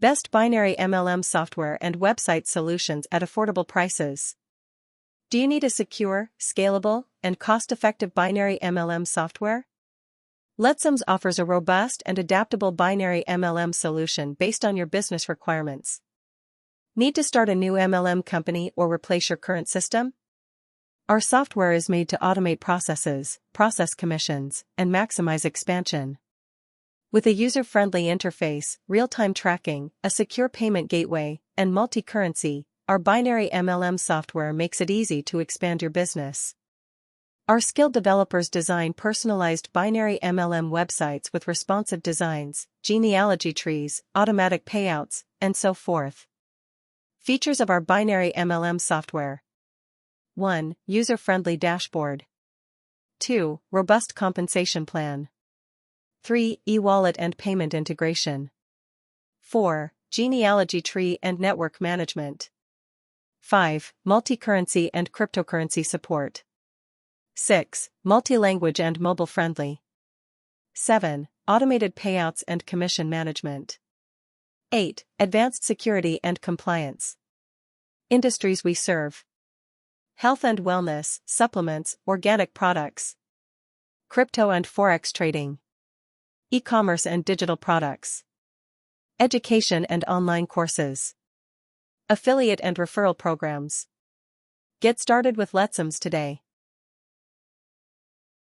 Best binary MLM software and website solutions at affordable prices. Do you need a secure, scalable, and cost-effective binary MLM software? LETSCMS offers a robust and adaptable binary MLM solution based on your business requirements. Need to start a new MLM company or replace your current system? Our software is made to automate processes, process commissions, and maximize expansion. With a user-friendly interface, real-time tracking, a secure payment gateway, and multi-currency, our binary MLM software makes it easy to expand your business. Our skilled developers design personalized binary MLM websites with responsive designs, genealogy trees, automatic payouts, and so forth. Features of our binary MLM software: 1. User-friendly dashboard. 2. Robust compensation plan. 3. E-wallet and payment integration. 4. Genealogy tree and network management. 5. Multi-currency and cryptocurrency support. 6. Multi-language and mobile-friendly. 7. Automated payouts and commission management. 8. Advanced security and compliance. Industries we serve: health and wellness, supplements, organic products, crypto and forex trading, e-commerce and digital products, education and online courses, affiliate and referral programs. Get started with LETSCMS today.